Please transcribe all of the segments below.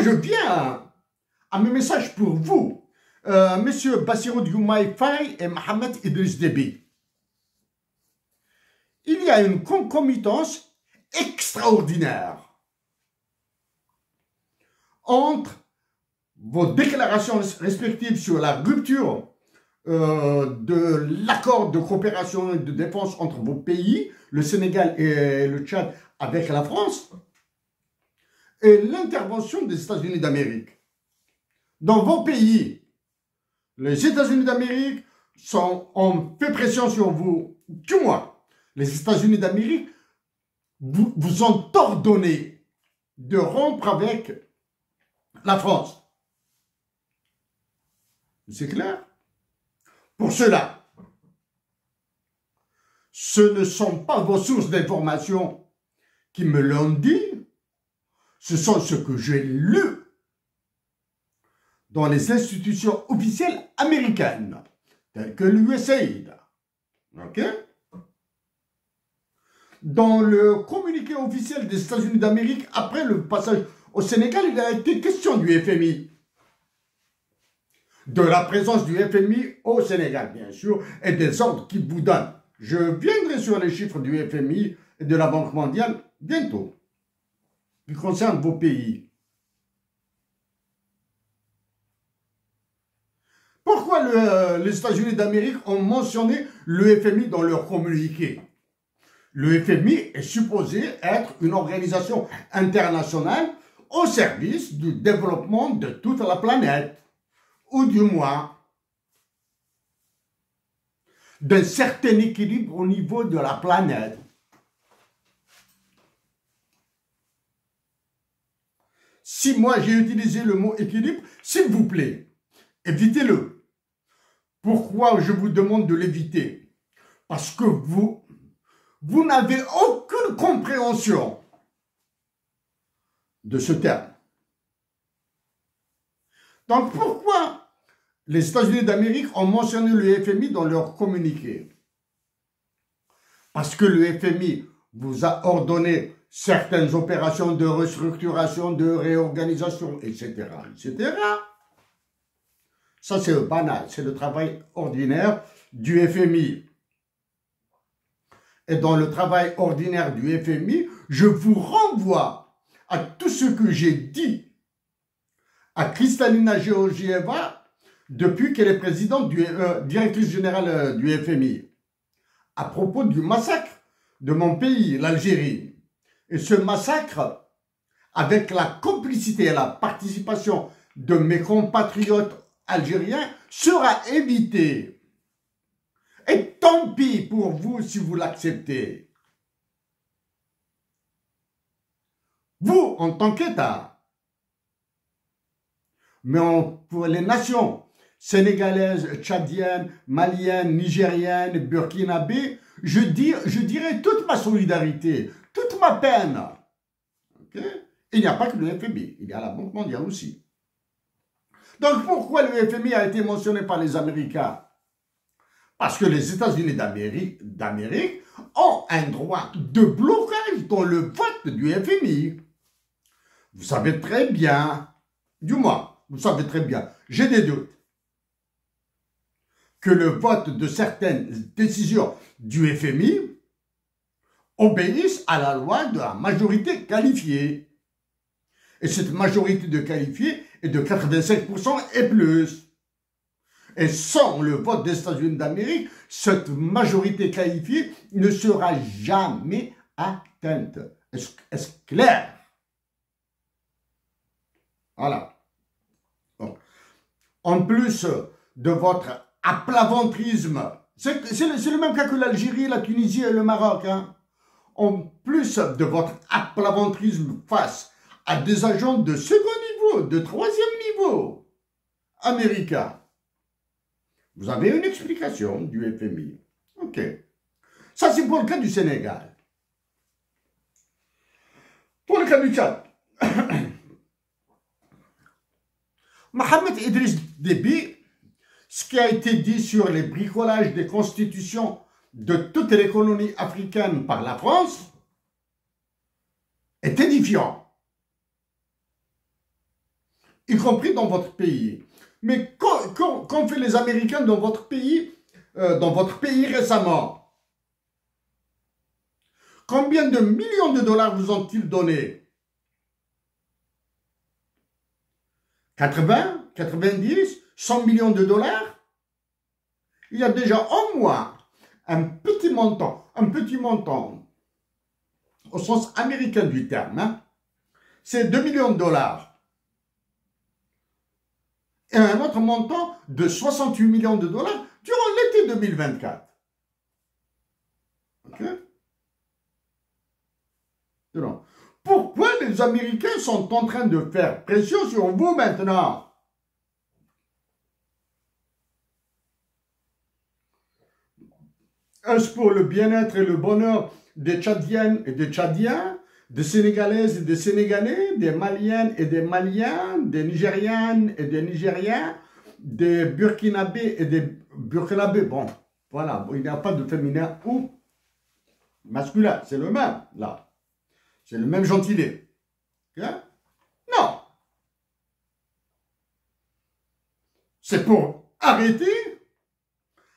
je viens à mes messages pour vous, Messieurs Bassirou Diomaye Faye et Mohamed Idriss Déby. Il y a une concomitance extraordinaire entre vos déclarations respectives sur la rupture de l'accord de coopération et de défense entre vos pays, le Sénégal et le Tchad, avec la France, et l'intervention des États-Unis d'Amérique. Dans vos pays, les États-Unis d'Amérique ont fait pression sur vous, du moins. Les États-Unis d'Amérique vous ont ordonné de rompre avec la France. C'est clair? Pour cela, ce ne sont pas vos sources d'information qui me l'ont dit, ce sont ce que j'ai lu dans les institutions officielles américaines, telles que l'USAID. OK? Dans le communiqué officiel des États-Unis d'Amérique, après le passage au Sénégal, il a été question du FMI. De la présence du FMI au Sénégal, bien sûr, et des ordres qu'il vous donne. Je viendrai sur les chiffres du FMI et de la Banque mondiale bientôt, qui concernent vos pays. Pourquoi les États-Unis d'Amérique ont mentionné le FMI dans leur communiqué? Le FMI est supposé être une organisation internationale au service du développement de toute la planète, ou du moins d'un certain équilibre au niveau de la planète. Si moi j'ai utilisé le mot équilibre, s'il vous plaît, évitez-le. Pourquoi je vous demande de l'éviter? Parce que vous n'avez aucune compréhension de ce terme. Donc pourquoi les États-Unis d'Amérique ont mentionné le FMI dans leur communiqué? Parce que le FMI vous a ordonné certaines opérations de restructuration, de réorganisation, etc., etc. Ça, c'est banal, c'est le travail ordinaire du FMI. Et dans le travail ordinaire du FMI, je vous renvoie à tout ce que j'ai dit à Kristalina Georgieva depuis qu'elle est présidente directrice générale du FMI, à propos du massacre de mon pays, l'Algérie. Et ce massacre, avec la complicité et la participation de mes compatriotes algériens, sera évité. Et tant pis pour vous si vous l'acceptez. Vous, en tant qu'État, mais pour les nations sénégalaises, tchadiennes, maliennes, nigériennes, burkinabées, je dirais toute ma solidarité, toute ma peine. Okay? Il n'y a pas que le FMI, il y a la Banque mondiale aussi. Donc pourquoi le FMI a été mentionné par les Américains? Parce que les États-Unis d'Amérique ont un droit de blocage dans le vote du FMI. Vous savez très bien, du moins, vous savez très bien, j'ai des doutes, que le vote de certaines décisions du FMI obéissent à la loi de la majorité qualifiée. Et cette majorité de qualifiée est de 85% et plus. Et sans le vote des États-Unis d'Amérique, cette majorité qualifiée ne sera jamais atteinte. Est-ce clair? Voilà. Bon. En plus de votre aplaventrisme, c'est le même cas que l'Algérie, la Tunisie et le Maroc. Hein. En plus de votre aplaventrisme face à des agents de second niveau, de troisième niveau américains, vous avez une explication du FMI. OK. Ça, c'est pour le cas du Sénégal. Pour le cas du Tchad, Mohamed Idriss Déby, ce qui a été dit sur les bricolages des constitutions de toutes les colonies africaines par la France est édifiant. y compris dans votre pays. Mais qu'ont fait les Américains dans votre pays récemment? Combien de millions de dollars vous ont-ils donné? 80, 90, 100 millions de dollars? Il y a déjà au moins un petit montant au sens américain du terme, hein, c'est 2 millions de dollars. Et un autre montant de 68 millions de dollars durant l'été 2024. Ok? Non. Pourquoi les Américains sont en train de faire pression sur vous maintenant? Est-ce pour le bien-être et le bonheur des Tchadiennes et des Tchadiens, des Sénégalaises et des Sénégalais, des Maliennes et des Maliens, des Nigérianes et des Nigériens, des Burkinabés et des Burkinabés? Bon, voilà, il n'y a pas de féminin ou masculin, c'est le même, là. C'est le même gentilé. Hein? Non. C'est pour arrêter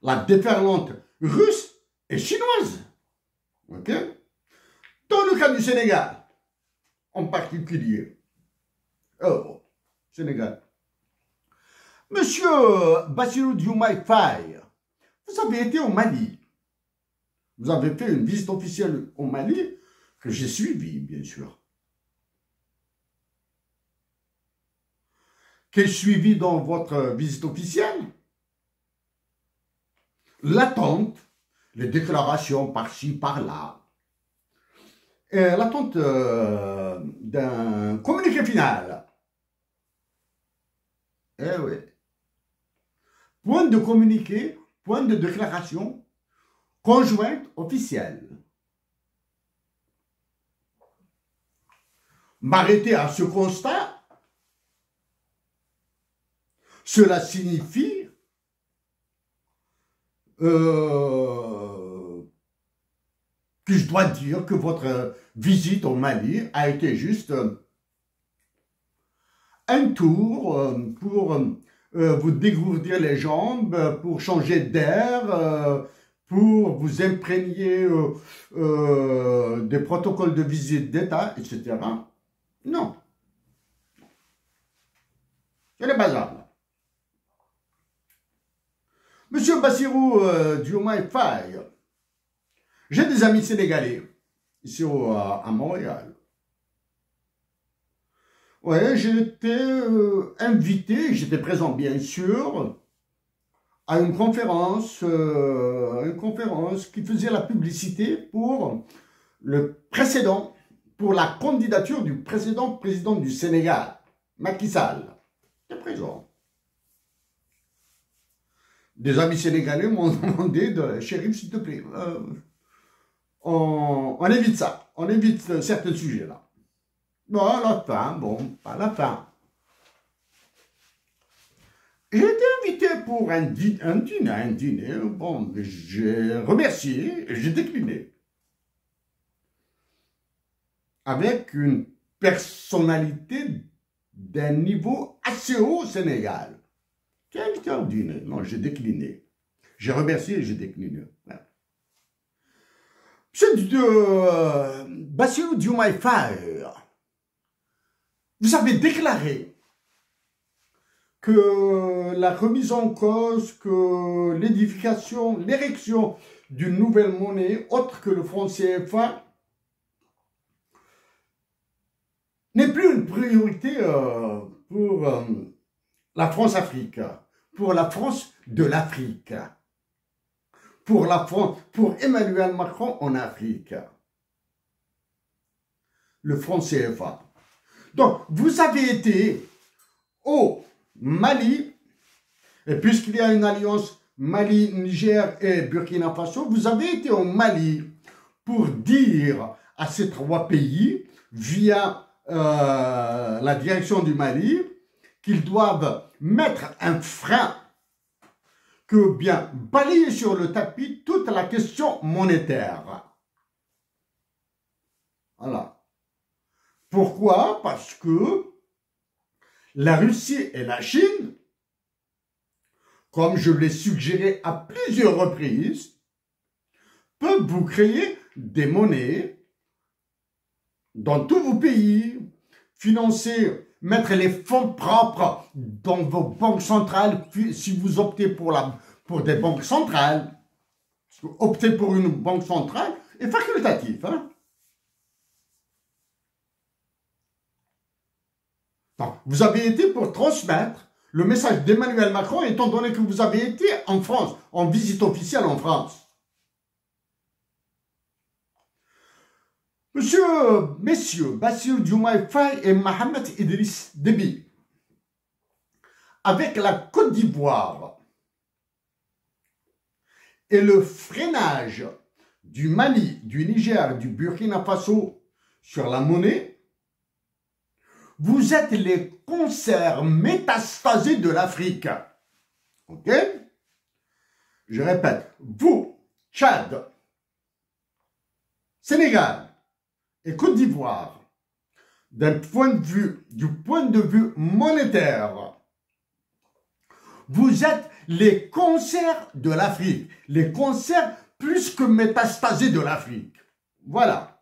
la déferlante russe et chinoise. Ok? Dans le cas du Sénégal, en particulier. Oh, Sénégal. Monsieur Bassirou Diomaye Faye, vous avez été au Mali. Vous avez fait une visite officielle au Mali que j'ai suivie, bien sûr. Qu'ai-je suivi dans votre visite officielle? L'attente, les déclarations par-ci, par-là. L'attente d'un communiqué final. Eh oui. Point de communiqué, point de déclaration conjointe officielle. M'arrêter à ce constat, cela signifie que je dois dire que votre visite au Mali a été juste un tour pour vous dégourdir les jambes, pour changer d'air, pour vous imprégner des protocoles de visite d'État, etc. Non. C'est le bazar. Monsieur Bassirou Diomaye Faye, j'ai des amis sénégalais ici à Montréal. Ouais, j'ai été invité, j'étais présent bien sûr, à une conférence qui faisait la publicité pour le précédent, pour la candidature du précédent président du Sénégal, Macky Sall. J'étais présent. Des amis sénégalais m'ont demandé de shérif, s'il te plaît, on évite ça, on évite certains sujets là. Bon, à la fin, bon, à la fin. J'ai été invité pour un dîner, bon, j'ai remercié et j'ai décliné. Avec une personnalité d'un niveau assez haut au Sénégal. J'ai invité au dîner, non, j'ai décliné. J'ai remercié et j'ai décliné. Voilà. Monsieur Bassirou Diomaye Faye, vous avez déclaré que la remise en cause, que l'érection d'une nouvelle monnaie autre que le franc CFA n'est plus une priorité pour la France-Afrique, pour la France de l'Afrique, pour Emmanuel Macron en Afrique. Le franc CFA. Donc, vous avez été au Mali, et puisqu'il y a une alliance Mali, Niger et Burkina Faso, vous avez été au Mali pour dire à ces trois pays, via la direction du Mali, qu'ils doivent mettre un frein, que bien balayer sur le tapis toute la question monétaire. Voilà. Pourquoi? Parce que la Russie et la Chine, comme je l'ai suggéré à plusieurs reprises, peuvent vous créer des monnaies dans tous vos pays, financer, mettre les fonds propres dans vos banques centrales, si vous optez pour des banques centrales. Opter pour une banque centrale est facultatif. Hein? Donc, vous avez été pour transmettre le message d'Emmanuel Macron, étant donné que vous avez été en France, en visite officielle en France. Messieurs, Bassirou Diomaye Faye et Mohamed Idriss Déby, avec la Côte d'Ivoire et le freinage du Mali, du Niger, du Burkina Faso sur la monnaie, vous êtes les concerts métastasés de l'Afrique. Ok? Je répète, vous, Tchad, Sénégal et Côte d'Ivoire, du point de vue monétaire, vous êtes les concerts de l'Afrique, les concerts plus que métastasés de l'Afrique. Voilà.